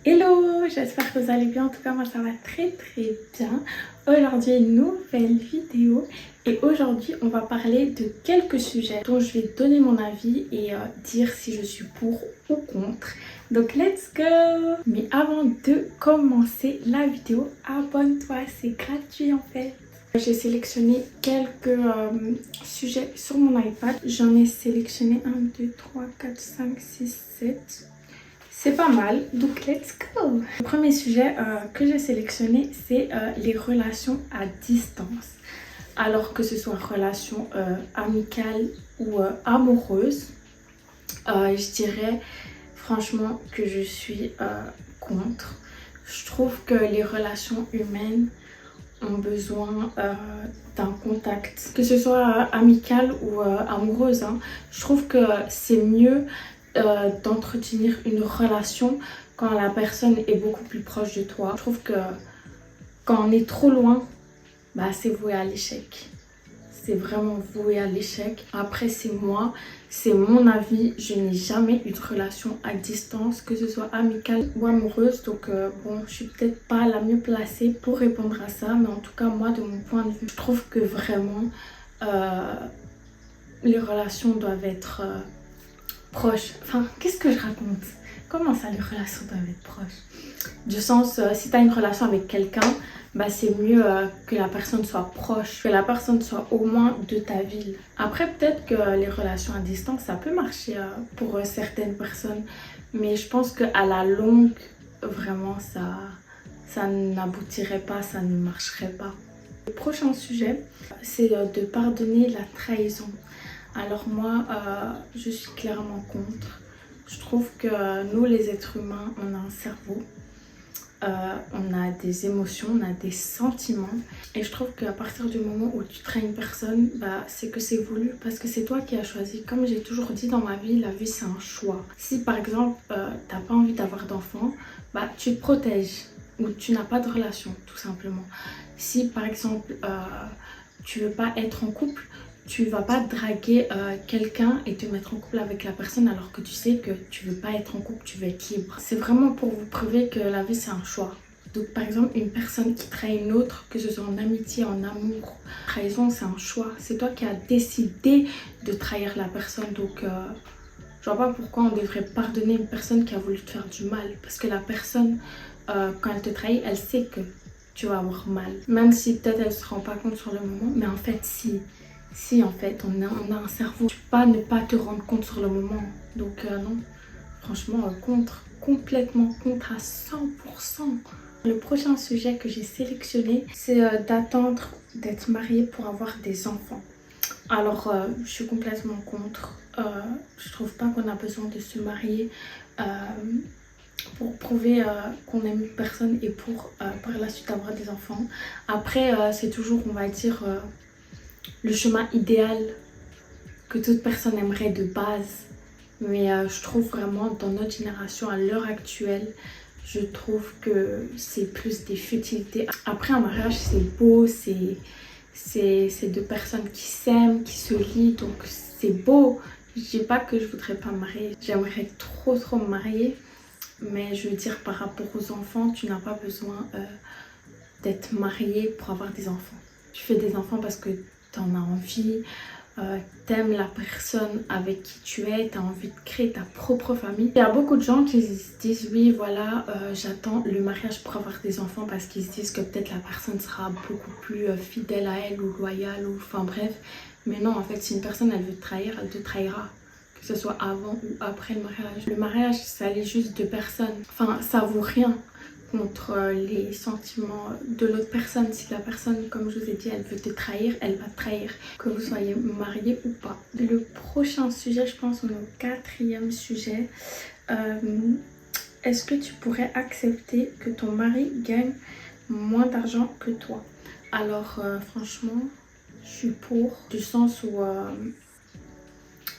Hello, j'espère que vous allez bien. En tout cas, moi ça va très bien. Aujourd'hui, une nouvelle vidéo. Et aujourd'hui, on va parler de quelques sujets dont je vais donner mon avis et dire si je suis pour ou contre. Donc, let's go! Mais avant de commencer la vidéo, abonne-toi, c'est gratuit en fait. J'ai sélectionné quelques sujets sur mon iPad. J'en ai sélectionné 1, 2, 3, 4, 5, 6, 7. C'est pas mal, donc let's go! Le premier sujet que j'ai sélectionné, c'est les relations à distance. Alors que ce soit relations amicales ou amoureuses, je dirais franchement que je suis contre. Je trouve que les relations humaines ont besoin d'un contact, que ce soit amical ou amoureuse. Je trouve que c'est mieux d'entretenir une relation quand la personne est beaucoup plus proche de toi. Je trouve que quand on est trop loin, bah, c'est voué à l'échec. C'est vraiment voué à l'échec. Après, c'est moi, c'est mon avis. Je n'ai jamais eu de relation à distance, que ce soit amicale ou amoureuse. Donc bon, je suis peut-être pas la mieux placée pour répondre à ça. Mais en tout cas, moi, de mon point de vue, je trouve que vraiment les relations doivent être proches. Enfin, qu'est-ce que je raconte? Comment ça, les relations doivent être proches? Du sens, si tu as une relation avec quelqu'un, bah, c'est mieux que la personne soit proche, que la personne soit au moins de ta ville. Après, peut-être que les relations à distance, ça peut marcher pour certaines personnes. Mais je pense qu'à la longue, vraiment, ça n'aboutirait pas, ça ne marcherait pas. Le prochain sujet, c'est de pardonner la trahison. Alors moi, je suis clairement contre. Je trouve que nous, les êtres humains, on a un cerveau, on a des émotions, on a des sentiments. Et je trouve qu'à partir du moment où tu trahis une personne, bah, c'est que c'est voulu parce que c'est toi qui as choisi. Comme j'ai toujours dit dans ma vie, la vie c'est un choix. Si par exemple, t'as pas envie d'avoir d'enfant, bah, tu te protèges ou tu n'as pas de relation, tout simplement. Si par exemple, tu veux pas être en couple, tu vas pas draguer quelqu'un et te mettre en couple avec la personne alors que tu sais que tu veux pas être en couple, tu veux être libre. C'est vraiment pour vous prouver que la vie c'est un choix. Donc par exemple, une personne qui trahit une autre, que ce soit en amitié, en amour, trahison c'est un choix. C'est toi qui as décidé de trahir la personne. Donc je vois pas pourquoi on devrait pardonner une personne qui a voulu te faire du mal. Parce que la personne, quand elle te trahit, elle sait que tu vas avoir mal. Même si peut-être elle se rend pas compte sur le moment, mais en fait si. Si en fait on a un cerveau, tu peux pas ne pas te rendre compte sur le moment. Donc non, franchement complètement contre à 100%. Le prochain sujet que j'ai sélectionné, c'est d'attendre d'être mariée pour avoir des enfants. Alors je suis complètement contre. Je trouve pas qu'on a besoin de se marier pour prouver qu'on aime une personne et pour par la suite avoir des enfants. Après c'est toujours, on va dire, le chemin idéal que toute personne aimerait de base. Mais je trouve vraiment dans notre génération, à l'heure actuelle, je trouve que c'est plus des futilités. Après un mariage, c'est beau, c'est deux personnes qui s'aiment, qui se lient, donc c'est beau. Je dis pas que je voudrais pas me marier, j'aimerais trop me marier. Mais je veux dire, par rapport aux enfants, tu n'as pas besoin d'être mariée pour avoir des enfants. Tu fais des enfants parce que t'en as envie, t'aimes la personne avec qui tu es, t'as envie de créer ta propre famille. Il y a beaucoup de gens qui se disent oui voilà, j'attends le mariage pour avoir des enfants parce qu'ils se disent que peut-être la personne sera beaucoup plus fidèle à elle ou loyale ou enfin bref. Mais non, en fait si une personne elle veut te trahir, elle te trahira. Que ce soit avant ou après le mariage. Le mariage ça allait juste de personnes. Enfin ça vaut rien contre les sentiments de l'autre personne. Si la personne, comme je vous ai dit, elle veut te trahir, elle va te trahir, que vous soyez marié ou pas. Le prochain sujet, je pense, on est au 4e sujet. Est-ce que tu pourrais accepter que ton mari gagne moins d'argent que toi? Alors franchement, je suis pour, du sens où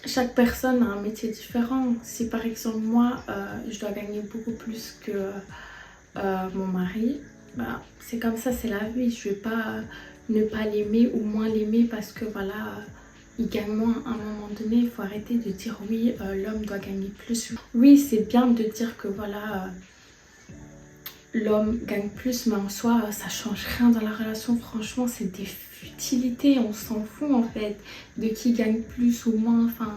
chaque personne a un métier différent. Si par exemple moi, je dois gagner beaucoup plus que mon mari, bah, c'est comme ça, c'est la vie. Je vais pas ne pas l'aimer ou moins l'aimer parce que voilà, il gagne moins. À un moment donné, il faut arrêter de dire oui, l'homme doit gagner plus. Oui, c'est bien de dire que voilà, l'homme gagne plus, mais en soi, ça change rien dans la relation. Franchement, c'est des futilités, on s'en fout en fait de qui gagne plus ou moins. Enfin,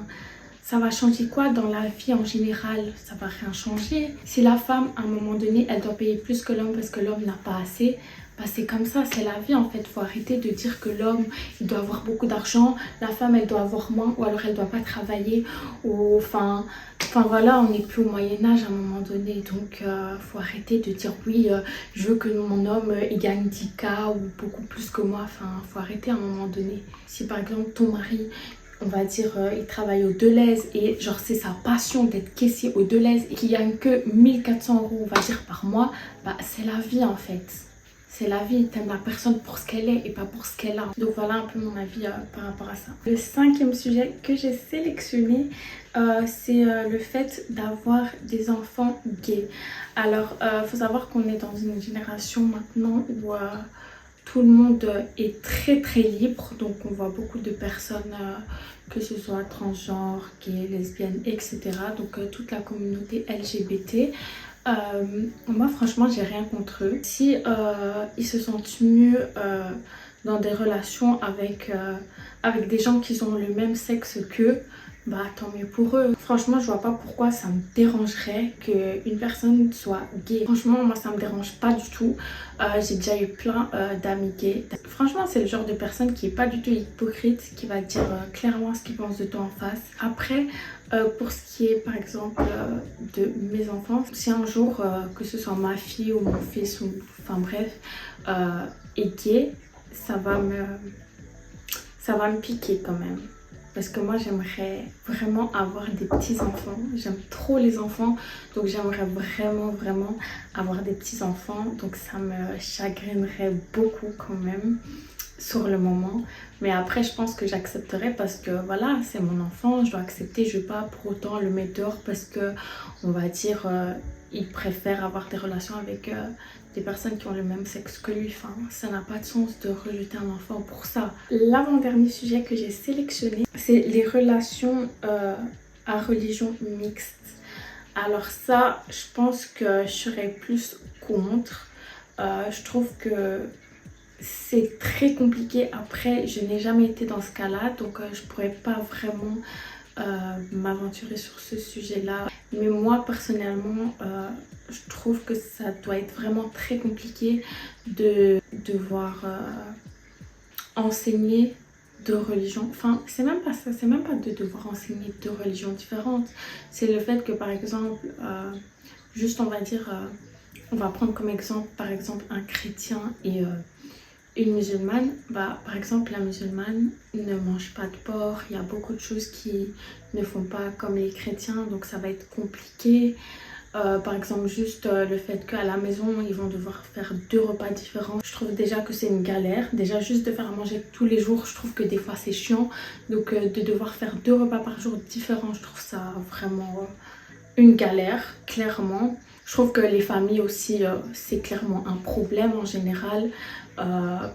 ça va changer quoi dans la vie en général? Ça va rien changer. Si la femme, à un moment donné, elle doit payer plus que l'homme parce que l'homme n'a pas assez, bah c'est comme ça, c'est la vie en fait. Faut arrêter de dire que l'homme, il doit avoir beaucoup d'argent, la femme, elle doit avoir moins, ou alors elle doit pas travailler, ou enfin voilà, on n'est plus au Moyen-Âge à un moment donné. Donc, faut arrêter de dire oui, je veux que mon homme, il gagne 10K ou beaucoup plus que moi. Enfin, faut arrêter à un moment donné. Si par exemple, ton mari, on va dire, il travaille au Deleuze et genre c'est sa passion d'être caissier au Deleuze et qu'il gagne que 1 400 €, on va dire, par mois, bah c'est la vie en fait. C'est la vie, t'aimes la personne pour ce qu'elle est et pas pour ce qu'elle a. Donc voilà un peu mon avis par rapport à ça. Le 5e sujet que j'ai sélectionné, c'est le fait d'avoir des enfants gays. Alors, faut savoir qu'on est dans une génération maintenant où tout le monde est très très libre. Donc on voit beaucoup de personnes, que ce soit transgenres, gays, lesbiennes, etc. Donc toute la communauté LGBT. Moi franchement j'ai rien contre eux. Si ils se sentent mieux dans des relations avec des gens qui ont le même sexe qu'eux, bah tant mieux pour eux. Franchement je vois pas pourquoi ça me dérangerait qu'une personne soit gay. Franchement moi ça me dérange pas du tout. J'ai déjà eu plein d'amis gays. Franchement c'est le genre de personne qui est pas du tout hypocrite, qui va dire clairement ce qu'il pense de toi en face. Après pour ce qui est par exemple de mes enfants, si un jour que ce soit ma fille ou mon fils ou enfin bref est gay, ça va me piquer quand même. Parce que moi j'aimerais vraiment avoir des petits enfants. J'aime trop les enfants. Donc j'aimerais vraiment avoir des petits enfants. Donc ça me chagrinerait beaucoup quand même sur le moment. Mais après je pense que j'accepterai parce que voilà, c'est mon enfant. Je dois accepter. Je ne vais pas pour autant le mettre dehors parce que on va dire il préfère avoir des relations avec des personnes qui ont le même sexe que lui. Enfin, ça n'a pas de sens de rejeter un enfant pour ça. L'avant-dernier sujet que j'ai sélectionné, c'est les relations à religion mixte. Alors ça, je pense que je serais plus contre. Je trouve que c'est très compliqué. Après, je n'ai jamais été dans ce cas-là, donc je pourrais pas vraiment m'aventurer sur ce sujet-là. Mais moi, personnellement, je trouve que ça doit être vraiment très compliqué de devoir enseigner deux religions. Enfin, c'est même pas ça, c'est même pas de devoir enseigner deux religions différentes. C'est le fait que, par exemple, juste on va dire, on va prendre comme exemple, par exemple, un chrétien et une musulmane. Bah, par exemple, la musulmane ne mange pas de porc. Il y a beaucoup de choses qui ne font pas comme les chrétiens, donc ça va être compliqué. Par exemple, juste le fait qu'à la maison, ils vont devoir faire 2 repas différents. Je trouve déjà que c'est une galère. Déjà, juste de faire à manger tous les jours, je trouve que des fois, c'est chiant. Donc, de devoir faire 2 repas par jour différents, je trouve ça vraiment une galère, clairement. Je trouve que les familles aussi, c'est clairement un problème en général.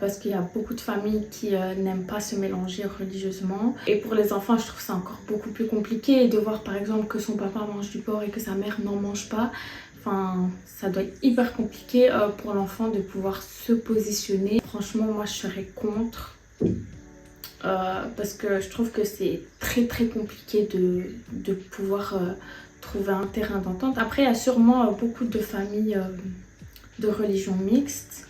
Parce qu'il y a beaucoup de familles qui n'aiment pas se mélanger religieusement. Et pour les enfants, je trouve ça encore beaucoup plus compliqué de voir par exemple que son papa mange du porc et que sa mère n'en mange pas. Enfin, ça doit être hyper compliqué pour l'enfant de pouvoir se positionner. Franchement, moi je serais contre. Parce que je trouve que c'est très compliqué de pouvoir trouver un terrain d'entente. Après, il y a sûrement beaucoup de familles de religion mixte.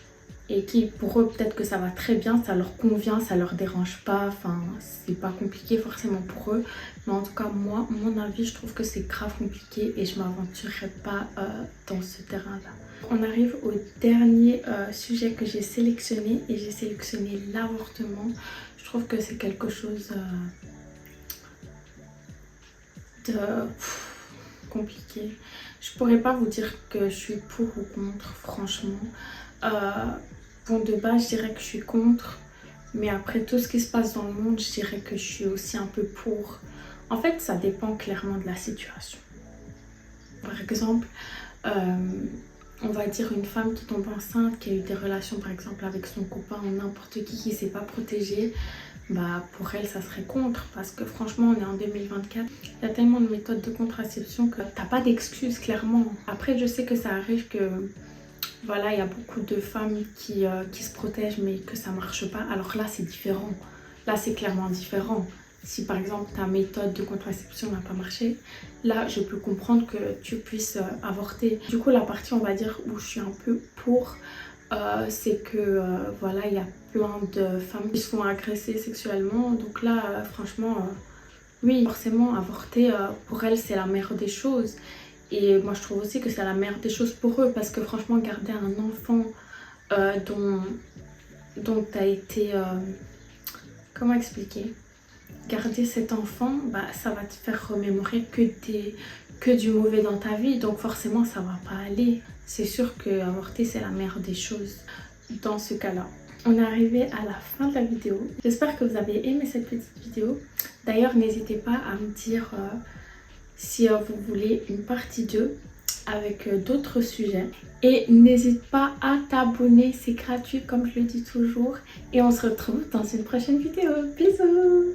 Et qui pour eux peut-être que ça va très bien, ça leur convient, ça leur dérange pas, enfin c'est pas compliqué forcément pour eux. Mais en tout cas moi, mon avis, je trouve que c'est grave compliqué et je m'aventurerai pas dans ce terrain-là. On arrive au dernier sujet que j'ai sélectionné et j'ai sélectionné l'avortement. Je trouve que c'est quelque chose de compliqué. Je pourrais pas vous dire que je suis pour ou contre, franchement. Bon, de base, je dirais que je suis contre, mais après tout ce qui se passe dans le monde, je dirais que je suis aussi un peu pour. En fait, ça dépend clairement de la situation. Par exemple, on va dire une femme qui tombe enceinte, qui a eu des relations par exemple avec son copain ou n'importe qui ne s'est pas protégée, bah pour elle ça serait contre, parce que franchement on est en 2024, il y a tellement de méthodes de contraception que t'as pas d'excuses clairement. Après je sais que ça arrive que voilà, il y a beaucoup de femmes qui se protègent mais que ça marche pas. Alors là, c'est différent. Là, c'est clairement différent. Si par exemple ta méthode de contraception n'a pas marché, là, je peux comprendre que tu puisses avorter. Du coup, la partie, on va dire, où je suis un peu pour, c'est que voilà, il y a plein de femmes qui se font agresser sexuellement. Donc là, franchement, oui, forcément, avorter, pour elles, c'est la meilleure des choses. Et moi, je trouve aussi que c'est la meilleure des choses pour eux parce que franchement, garder un enfant dont tu as été... comment expliquer? Garder cet enfant, bah, ça va te faire remémorer que du mauvais dans ta vie. Donc forcément, ça va pas aller. C'est sûr que avorter, c'est la meilleure des choses dans ce cas-là. On est arrivé à la fin de la vidéo. J'espère que vous avez aimé cette petite vidéo. D'ailleurs, n'hésitez pas à me dire si vous voulez une partie 2 avec d'autres sujets. Et n'hésite pas à t'abonner, c'est gratuit comme je le dis toujours. Et on se retrouve dans une prochaine vidéo. Bisous!